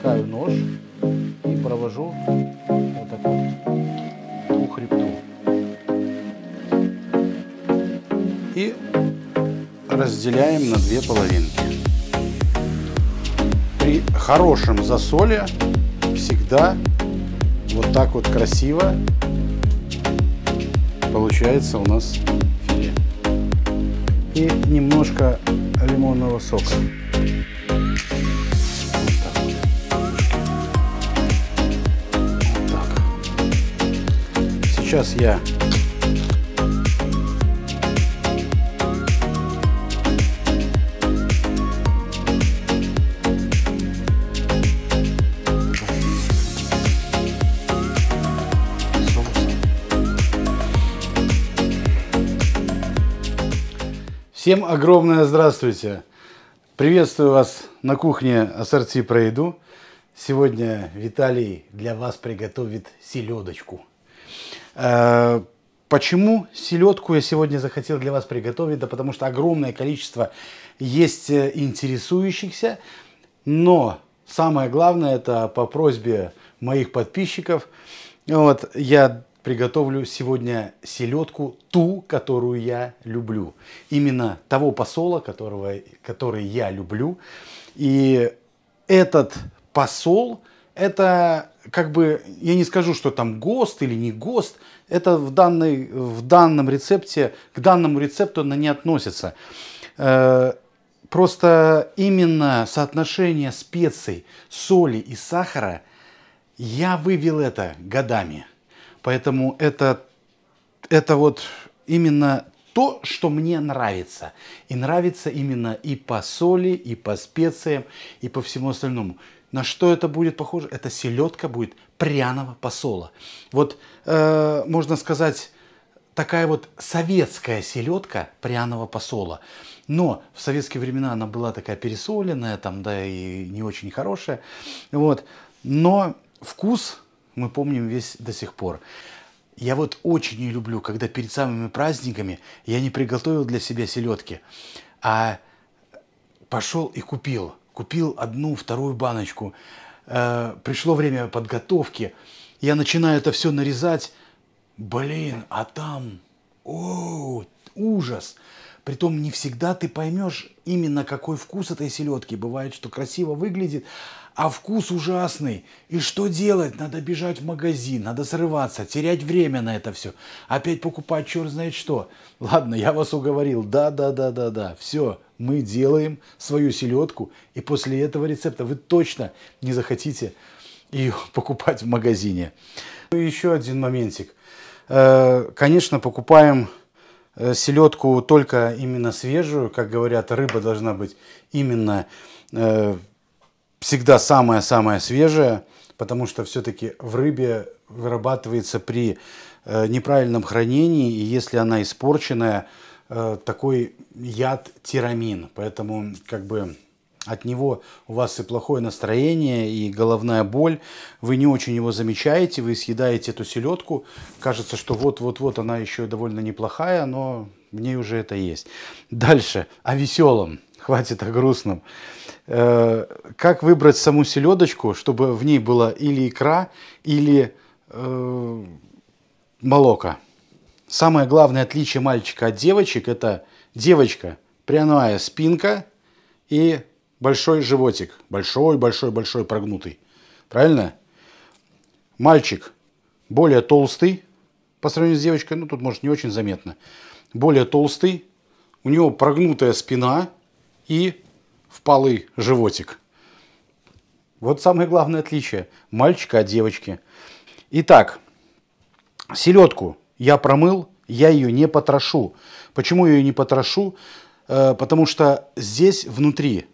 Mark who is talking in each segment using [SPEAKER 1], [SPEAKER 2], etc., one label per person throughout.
[SPEAKER 1] опускаю нож и провожу вот так вот по хребту. И разделяем на две половинки. При хорошем засоле всегда вот так вот красиво получается у нас филе. И немножко лимонного сока. Вот так. Сейчас я Всем огромное здравствуйте! Приветствую вас на кухне Ассорти про еду. Сегодня Виталий для вас приготовит селедочку. Почему селедку я сегодня захотел для вас приготовить? Да потому что огромное количество есть интересующихся. Но самое главное, это по просьбе моих подписчиков. Вот, я приготовлю сегодня селедку, ту, которую я люблю. Именно того посола, который я люблю. И этот посол, это как бы, я не скажу, что там ГОСТ или не ГОСТ. Это в данном рецепте, к данному рецепту она не относится. Просто именно соотношение специй, соли и сахара, я вывел это годами. Поэтому это вот именно то, что мне нравится. И нравится именно и по соли, и по специям, и по всему остальному. На что это будет похоже? Это селедка будет пряного посола. Вот, можно сказать, такая вот советская селедка пряного посола. Но в советские времена она была такая пересоленная, там, да, и не очень хорошая. Вот. Но вкус мы помним весь до сих пор. Я вот очень не люблю, когда перед самыми праздниками я не приготовил для себя селедки, а пошел и купил. Купил одну, вторую баночку. Пришло время подготовки. Я начинаю это все нарезать. Блин, а там... О, ужас! Притом не всегда ты поймешь именно какой вкус этой селедки. Бывает, что красиво выглядит, а вкус ужасный. И что делать? Надо бежать в магазин, надо срываться, терять время на это все. Опять покупать черт знает что. Ладно, я вас уговорил. Да. Все, мы делаем свою селедку. И после этого рецепта вы точно не захотите ее покупать в магазине. И еще один моментик. Конечно, покупаем селедку только именно свежую. Как говорят, рыба должна быть именно всегда самая-самая свежая, потому что все-таки в рыбе вырабатывается при неправильном хранении, и если она испорченная, такой яд тирамин. Поэтому как бы от него у вас и плохое настроение, и головная боль. Вы не очень его замечаете, вы съедаете эту селедку. Кажется, что вот она еще довольно неплохая, но в ней уже это есть. Дальше, о веселом. Хватит о грустном. Как выбрать саму селедочку, чтобы в ней была или икра, или молоко. Самое главное отличие мальчика от девочек — это девочка прямая спинка и большой животик. Большой прогнутый. Правильно? Мальчик более толстый по сравнению с девочкой. Ну, тут, может, не очень заметно. Более толстый. У него прогнутая спина и впалый животик. Вот самое главное отличие мальчика от девочки. Итак, селедку я промыл, я ее не потрошу. Почему я ее не потрошу? Потому что здесь внутри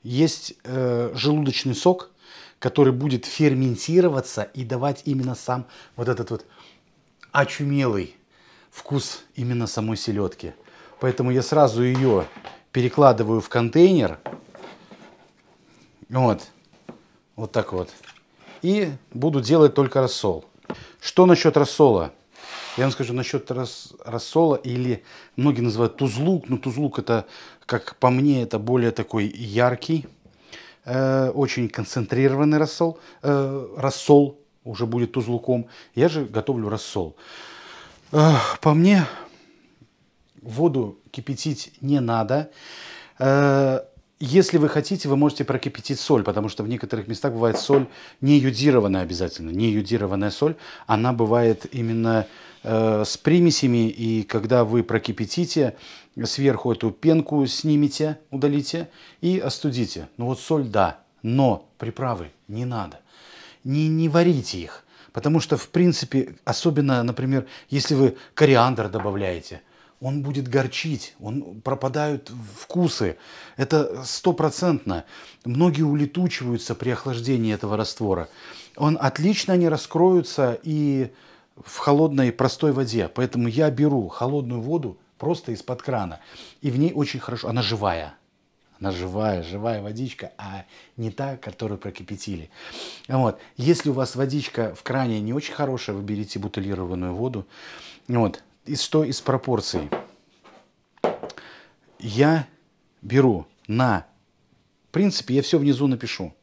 [SPEAKER 1] есть желудочный сок, который будет ферментироваться и давать именно сам вот этот вот очумелый вкус именно самой селедки. Поэтому я сразу ее перекладываю в контейнер. Вот так вот. И буду делать только рассол. Что насчет рассола? Я вам скажу насчет рассола, или многие называют тузлук. Но тузлук, это, как по мне, это более такой яркий. очень концентрированный рассол, рассол уже будет узлуком. Я же готовлю рассол. По мне, воду кипятить не надо. Если вы хотите, вы можете прокипятить соль, потому что в некоторых местах бывает соль не йодированная обязательно. Не йодированная соль, она бывает именно с примесями, и когда вы прокипятите, сверху эту пенку снимете, удалите и остудите. Ну вот соль, да, но приправы не надо. Не варите их, потому что, в принципе, особенно, например, если вы кориандр добавляете, он будет горчить, пропадают вкусы. Это стопроцентно. Многие улетучиваются при охлаждении этого раствора. Он отлично не раскроются и в холодной простой воде. Поэтому я беру холодную воду просто из-под крана. И в ней очень хорошо, она живая. Она живая водичка, а не та, которую прокипятили. Вот. Если у вас водичка в кране не очень хорошая, вы берите бутилированную воду. Вот. Что из пропорций? Я беру в принципе, я все внизу напишу.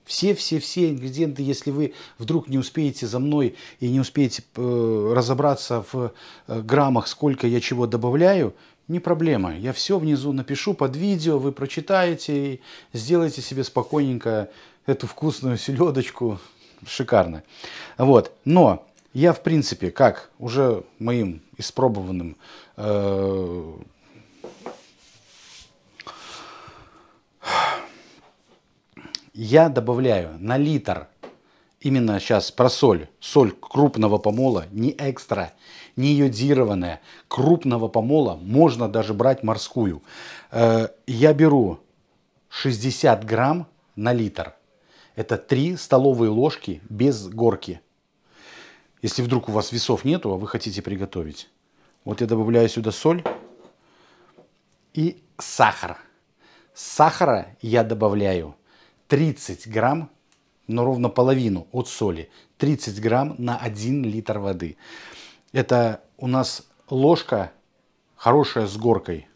[SPEAKER 1] Все ингредиенты, если вы вдруг не успеете за мной и не успеете разобраться в граммах, сколько я чего добавляю, не проблема. Я все внизу напишу под видео, вы прочитаете и сделаете себе спокойненько эту вкусную селедочку. Шикарно. Вот. Но я, в принципе, как уже моим испробованным я добавляю на литр, именно сейчас про соль, соль крупного помола, не экстра, не йодированная, крупного помола, можно даже брать морскую. Я беру 60 грамм на литр. Это 3 столовые ложки без горки. Если вдруг у вас весов нету, а вы хотите приготовить. Вот я добавляю сюда соль и сахар. Сахара я добавляю 30 грамм, но ровно половину от соли. 30 грамм на 1 литр воды. Это у нас ложка хорошая с горкой.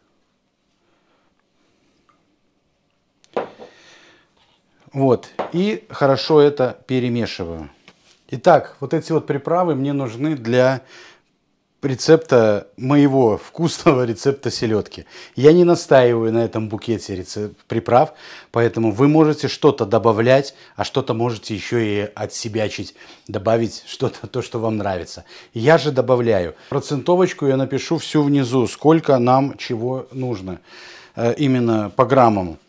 [SPEAKER 1] Вот. И хорошо это перемешиваю. Итак, вот эти вот приправы мне нужны для рецепта, моего вкусного рецепта селедки. Я не настаиваю на этом букете приправ, поэтому вы можете что-то добавлять, а что-то можете еще и отсебячить, добавить что-то, то, что вам нравится. Я же добавляю. Процентовочку я напишу всю внизу, сколько нам чего нужно, именно по граммам.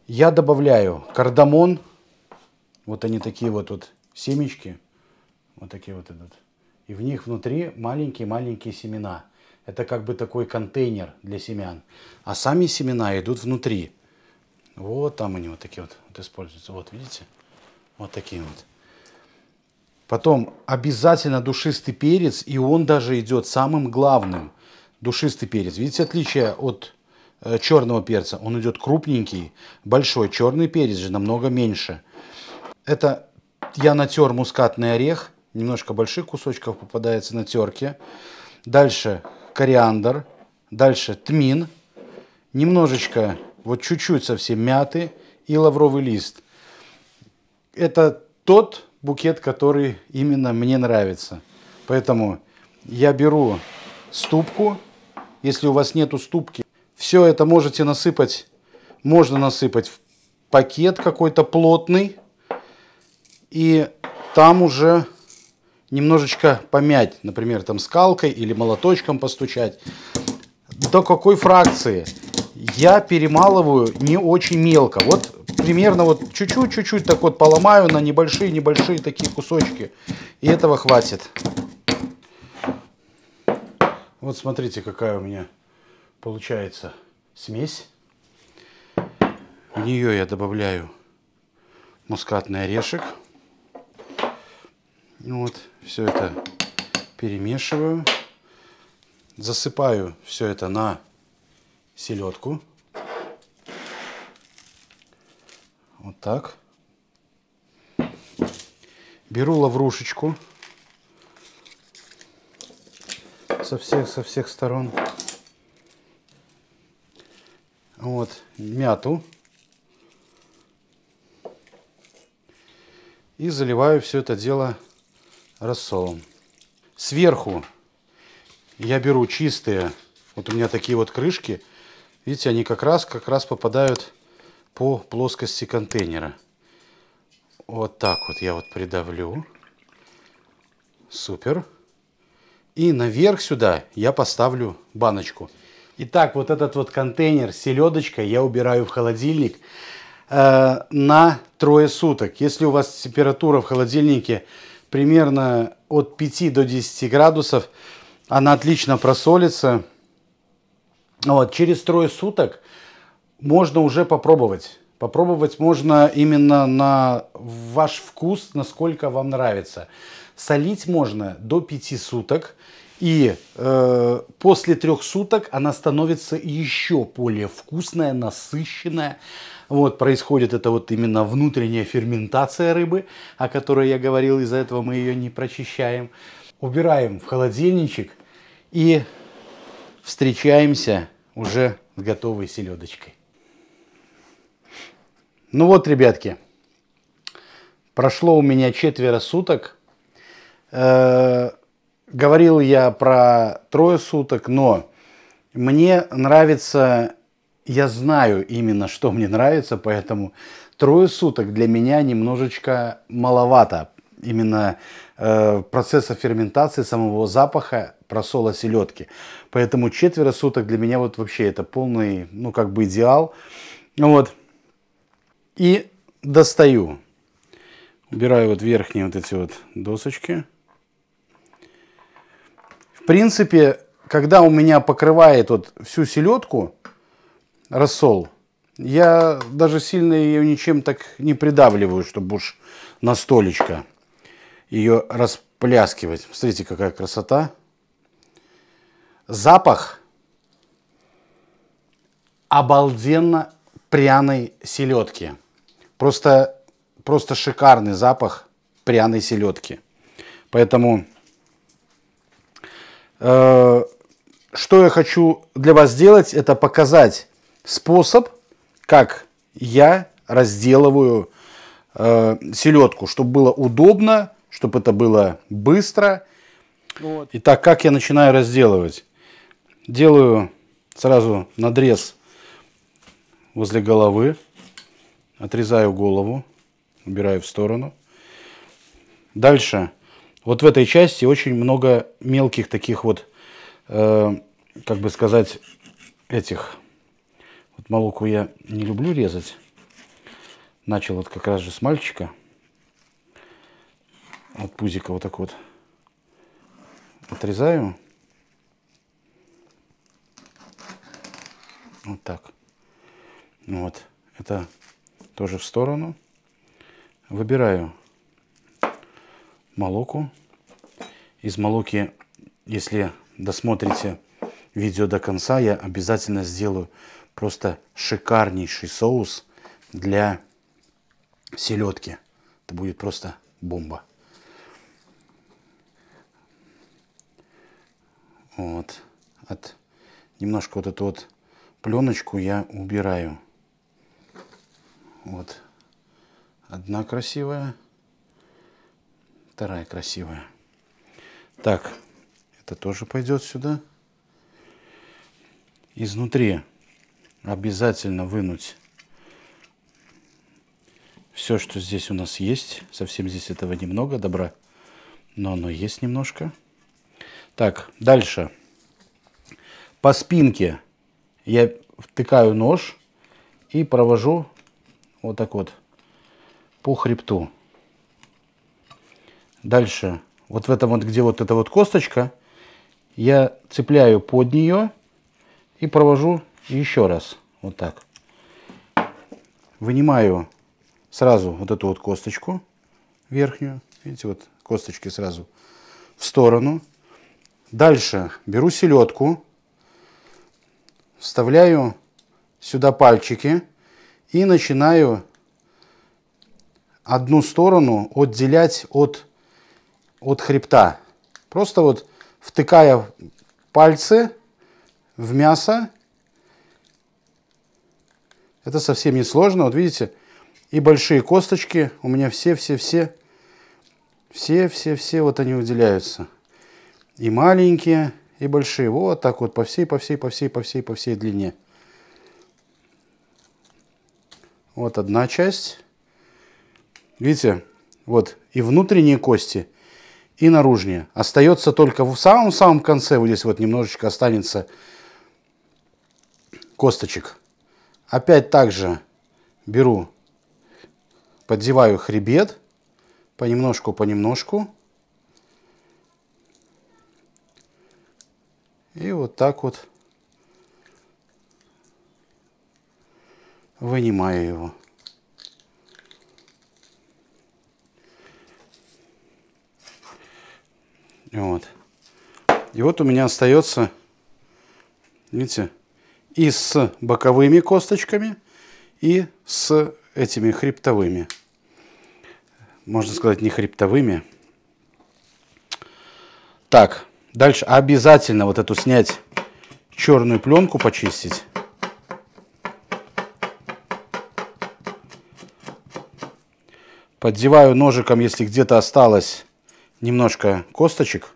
[SPEAKER 1] Я добавляю кардамон, вот они такие вот семечки, вот такие вот этот. И в них внутри маленькие-маленькие семена. Это как бы такой контейнер для семян. А сами семена идут внутри. Вот там они вот такие вот используются. Вот видите? Вот такие вот. Потом обязательно душистый перец. И он даже идет самым главным. Душистый перец. Видите отличие от черного перца? Он идет крупненький, большой. Черный перец же намного меньше. Это я натер мускатный орех. Немножко больших кусочков попадается на терке. Дальше кориандр. Дальше тмин. Немножечко, вот чуть-чуть совсем мяты и лавровый лист. Это тот букет, который именно мне нравится. Поэтому я беру ступку. Если у вас нету ступки, все это можете насыпать. Можно насыпать в пакет какой-то плотный. И там уже немножечко помять, например, там скалкой или молоточком постучать. До какой фракции? Я перемалываю не очень мелко. Вот примерно вот чуть-чуть так вот поломаю на небольшие такие кусочки. И этого хватит. Вот смотрите, какая у меня получается смесь. В нее я добавляю мускатный орешек. Вот, все это перемешиваю. Засыпаю все это на селедку. Вот так. Беру лаврушечку со всех сторон. Вот, мяту. И заливаю все это дело рассолом. Сверху я беру чистые, вот у меня такие вот крышки. Видите, они как раз попадают по плоскости контейнера. Вот так вот я вот придавлю. Супер. И наверх сюда я поставлю баночку. Итак, вот этот вот контейнер с селедочкой я убираю в холодильник на 3 суток. Если у вас температура в холодильнике примерно от 5 до 10 градусов, она отлично просолится. Вот, через 3 суток можно уже попробовать. Попробовать можно именно на ваш вкус, насколько вам нравится. Солить можно до 5 суток. И после 3 суток она становится еще более вкусная, насыщенная. Вот, происходит это вот именно внутренняя ферментация рыбы, о которой я говорил, из-за этого мы ее не прочищаем. Убираем в холодильничек и встречаемся уже с готовой селедочкой. Ну вот, ребятки, прошло у меня 4 суток. Говорил я про 3 суток, но мне нравится, я знаю именно, что мне нравится, поэтому 3 суток для меня немножечко маловато. Именно процесса ферментации, самого запаха, просола селедки. Поэтому 4 суток для меня вот вообще это полный, ну как бы идеал. Вот. И достаю. Убираю вот верхние вот эти вот досочки. В принципе, когда у меня покрывает вот всю селедку рассол, я даже сильно ее ничем так не придавливаю, чтобы уж настолечко ее распляскивать. Смотрите, какая красота. Запах обалденно пряной селедки. Просто шикарный запах пряной селедки. Поэтому что я хочу для вас сделать, это показать способ, как я разделываю селедку, чтобы было удобно, чтобы это было быстро. Вот. Итак, как я начинаю разделывать? Делаю сразу надрез возле головы, отрезаю голову, убираю в сторону. Дальше, вот в этой части очень много мелких таких вот, как бы сказать, этих. Вот молоку я не люблю резать. Начал вот как раз же с мальчика. Вот пузика вот так вот отрезаю. Вот так. Вот. Это тоже в сторону. Выбираю молоку. Из молоки, если досмотрите видео до конца, я обязательно сделаю просто шикарнейший соус для селедки. Это будет просто бомба. Вот. Немножко вот эту вот пленочку я убираю. Вот. Одна красивая. Вторая красивая. Так. Это тоже пойдет сюда. Изнутри обязательно вынуть все, что здесь у нас есть. Совсем здесь этого немного добра, но оно есть немножко. Так, дальше. По спинке я втыкаю нож и провожу вот так вот по хребту. Дальше, вот в этом вот, где вот эта вот косточка, я цепляю под нее и провожу еще раз. Вот так. Вынимаю сразу вот эту вот косточку верхнюю. Видите, вот косточки сразу в сторону. Дальше беру селедку, вставляю сюда пальчики и начинаю одну сторону отделять от хребта. Просто вот втыкая пальцы в мясо. Это совсем не сложно. Вот видите, и большие косточки у меня все Все вот они выделяются. И маленькие, и большие. Вот так вот по всей длине. Вот одна часть. Видите, вот и внутренние кости, и наружние. Остается только в самом-самом конце, вот здесь вот немножечко останется косточек. Опять также беру, поддеваю хребет, понемножку. И вот так вот вынимаю его. Вот. И вот у меня остается, видите, и с боковыми косточками, и с этими хребтовыми. Можно сказать, не хребтовыми. Так, дальше обязательно вот эту снять черную пленку, почистить. Поддеваю ножиком, если где-то осталось немножко косточек.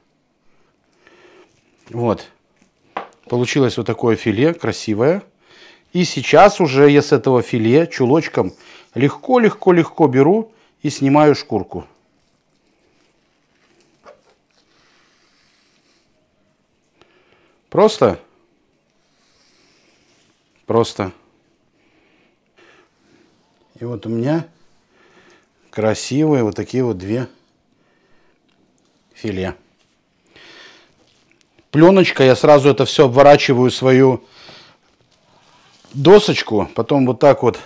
[SPEAKER 1] Вот. Получилось вот такое филе, красивое. И сейчас уже я с этого филе чулочком легко беру и снимаю шкурку. Просто. И вот у меня красивые вот такие вот две филе. Пленочкой я сразу это все обворачиваю в свою досочку, потом вот так вот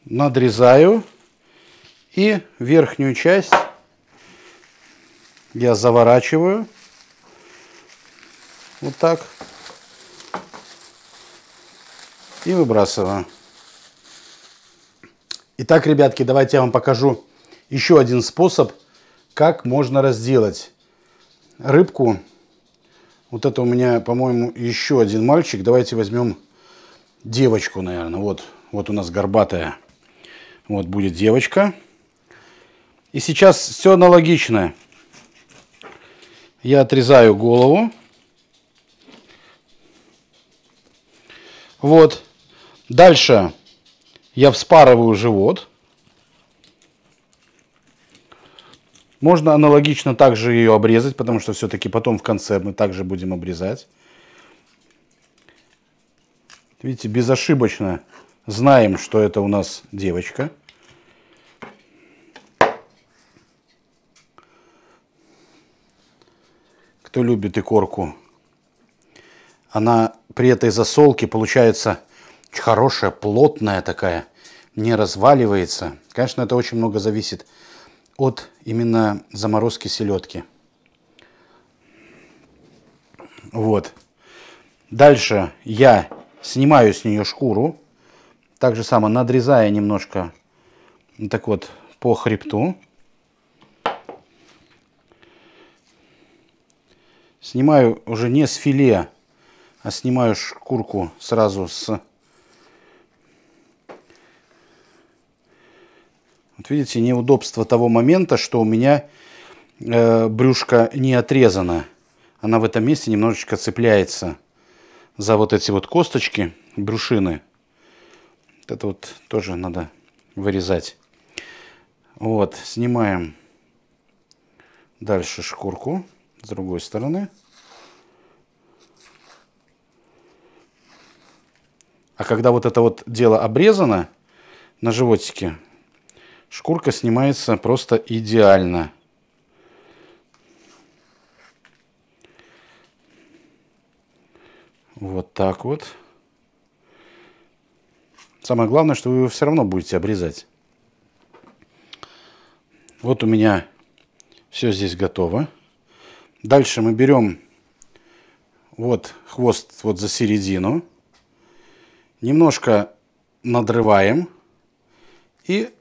[SPEAKER 1] надрезаю, и верхнюю часть я заворачиваю вот так и выбрасываю. Итак, ребятки, давайте я вам покажу еще один способ, как можно разделать рыбку. Вот это у меня, по-моему, еще один мальчик. Давайте возьмем девочку, наверное. Вот у нас горбатая. Вот будет девочка. И сейчас все аналогично. Я отрезаю голову. Вот. Дальше я вспарываю живот. Можно аналогично также ее обрезать, потому что все-таки потом в конце мы также будем обрезать. Видите, безошибочно знаем, что это у нас девочка. Кто любит икорку, она при этой засолке получается очень хорошая, плотная такая, не разваливается. Конечно, это очень много зависит от именно заморозки селедки. Вот. Дальше я снимаю с нее шкуру. Так же само надрезая немножко так вот по хребту. Снимаю уже не с филе, а снимаю шкурку сразу с... Вот видите, неудобство того момента, что у меня брюшко не отрезано. Она в этом месте немножечко цепляется за вот эти вот косточки, брюшины. Это вот тоже надо вырезать. Вот, снимаем дальше шкурку с другой стороны. А когда вот это вот дело обрезано на животике, шкурка снимается просто идеально. Вот так вот. Самое главное, что вы его все равно будете обрезать. Вот у меня все здесь готово. Дальше мы берем вот хвост вот за середину. Немножко надрываем и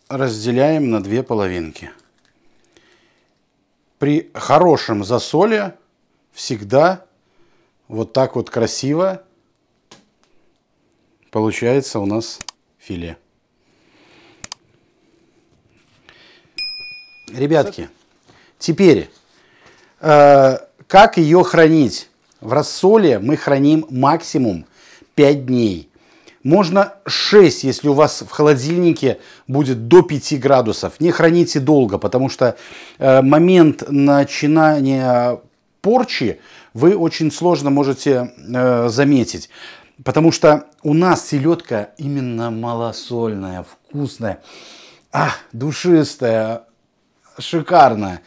[SPEAKER 1] разделяем на две половинки. При хорошем засоле всегда вот так вот красиво получается у нас филе. Ребятки, теперь, как ее хранить? В рассоле мы храним максимум 5 дней. Можно 6, если у вас в холодильнике будет до 5 градусов. Не храните долго, потому что момент начинания порчи вы очень сложно можете заметить. Потому что у нас селедка именно малосольная, вкусная, душистая, шикарная.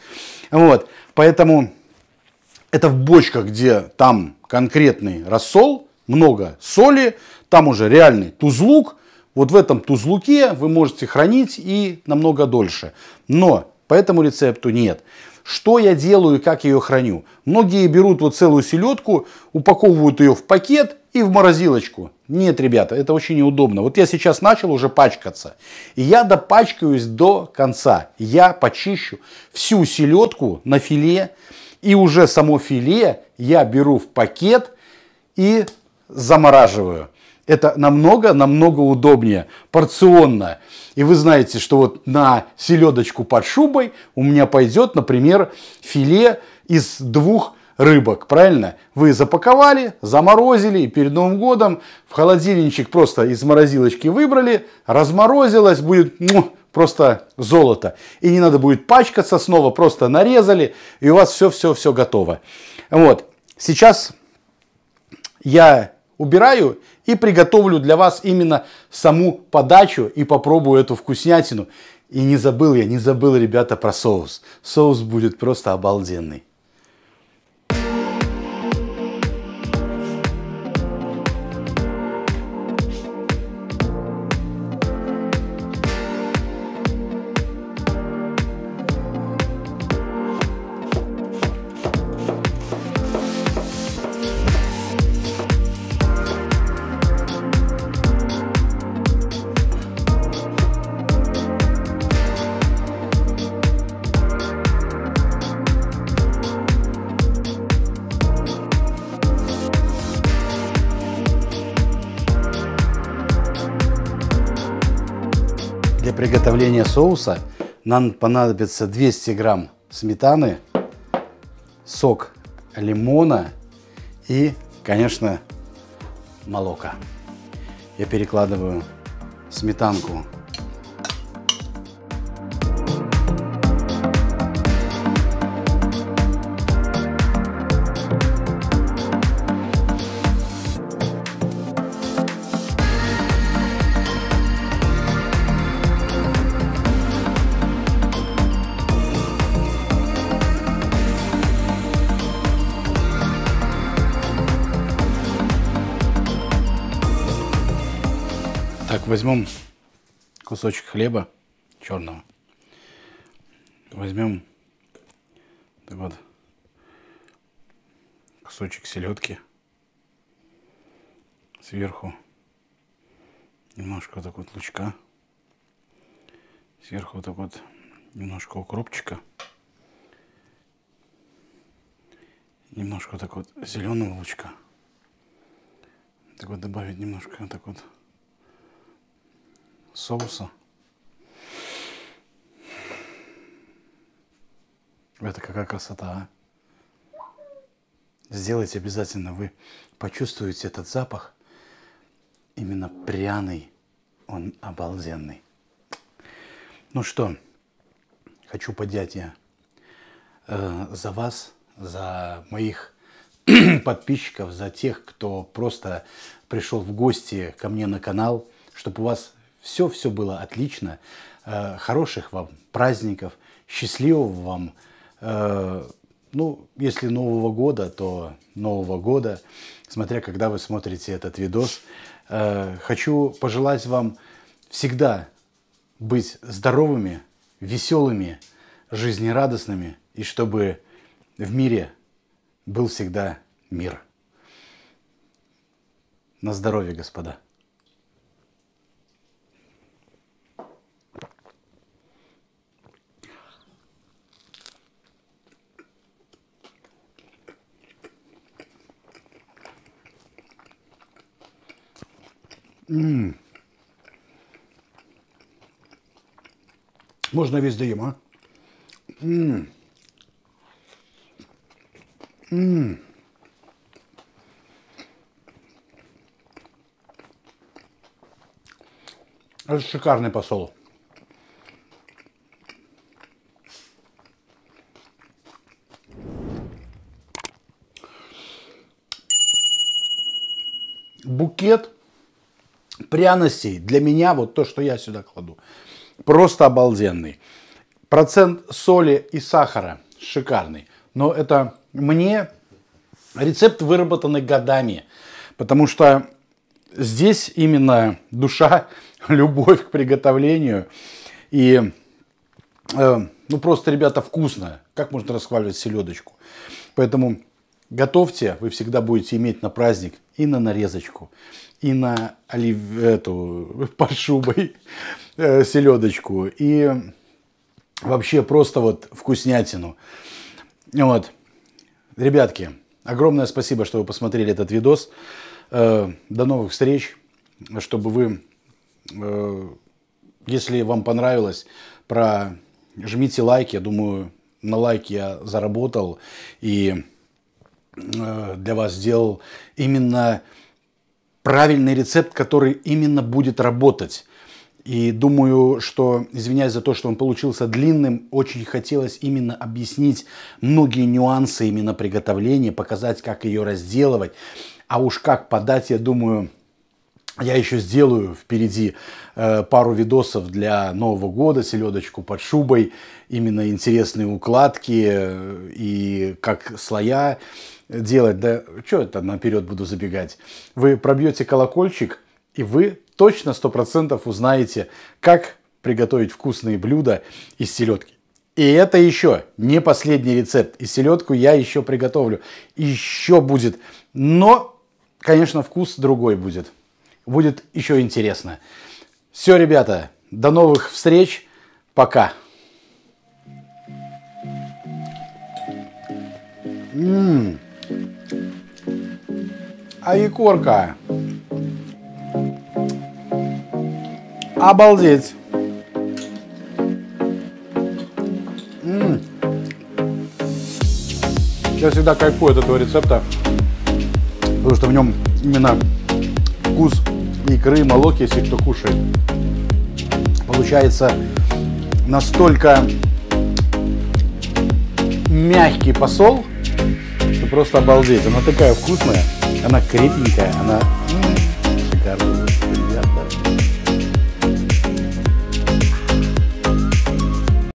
[SPEAKER 1] Вот, поэтому это в бочках, где там конкретный рассол, много соли, там уже реальный тузлук. Вот в этом тузлуке вы можете хранить и намного дольше. Но по этому рецепту нет. Что я делаю и как ее храню? Многие берут вот целую селедку, упаковывают ее в пакет и в морозилочку. Нет, ребята, это очень неудобно. Вот я сейчас начал уже пачкаться. И я допачкаюсь до конца. Я почищу всю селедку на филе. И уже само филе я беру в пакет и замораживаю. Это намного удобнее, порционно. И вы знаете, что вот на селедочку под шубой у меня пойдет, например, филе из 2 рыбок. Правильно? Вы запаковали, заморозили, и перед Новым годом в холодильничек просто из морозилочки выбрали, разморозилось, будет просто золото. И не надо будет пачкаться снова, просто нарезали, и у вас все готово. Вот. Сейчас я убираю и приготовлю для вас именно саму подачу и попробую эту вкуснятину. И не забыл, ребята, про соус. Соус будет просто обалденный. Для приготовления соуса нам понадобится 200 грамм сметаны, сок лимона и, конечно, молоко. Я перекладываю сметанку . Так, возьмем кусочек хлеба черного. Возьмем так вот кусочек селедки. Сверху немножко вот так вот лучка. Сверху вот так вот немножко укропчика. Немножко вот так вот зеленого лучка. Так вот добавить немножко вот так вот соуса. Это какая красота, а? Сделайте обязательно, вы почувствуете этот запах. Именно пряный, он обалденный. Ну что, хочу поднять я за вас, за моих подписчиков, за тех, кто просто пришел в гости ко мне на канал, чтобы у вас все было отлично. Хороших вам праздников, счастливого вам, ну, если Нового года, то Нового года, смотря когда вы смотрите этот видос. Хочу пожелать вам всегда быть здоровыми, веселыми, жизнерадостными, и чтобы в мире был всегда мир. На здоровье, господа. Можно весь доем, а? Это шикарный посол. Букет пряностей для меня, вот то, что я сюда кладу, просто обалденный. Процент соли и сахара шикарный. Но это мне рецепт, выработанный годами. Потому что здесь именно душа, любовь к приготовлению. И ну просто, ребята, вкусно. Как можно расхваливать селедочку? Поэтому готовьте, вы всегда будете иметь на праздник и на нарезочку, и на эту под шубой селедочку, и вообще просто вот вкуснятину. Вот. Ребятки, огромное спасибо, что вы посмотрели этот видос. До новых встреч. Чтобы вы, если вам понравилось, жмите лайк. Я думаю, на лайки я заработал и для вас сделал именно правильный рецепт, который именно будет работать. И думаю, что, извиняюсь за то, что он получился длинным, очень хотелось именно объяснить многие нюансы именно приготовления, показать, как ее разделывать. А уж как подать, я думаю, я еще сделаю впереди пару видосов для Нового года, селедочку под шубой, именно интересные укладки и как слоя делать. Да что это наперед буду забегать. Вы пробьете колокольчик, и вы точно 100% узнаете, как приготовить вкусные блюда из селедки. И это еще не последний рецепт. И селедку я еще приготовлю. Еще будет. Но, конечно, вкус другой будет. Будет еще интересно. Все, ребята, до новых встреч. Пока. А икорка. Обалдеть. Я всегда кайфую от этого рецепта, потому что в нем именно вкус икры, молоки, если кто кушает, получается настолько мягкий посол, что просто обалдеть. Она такая вкусная, она крепенькая, она шикарная.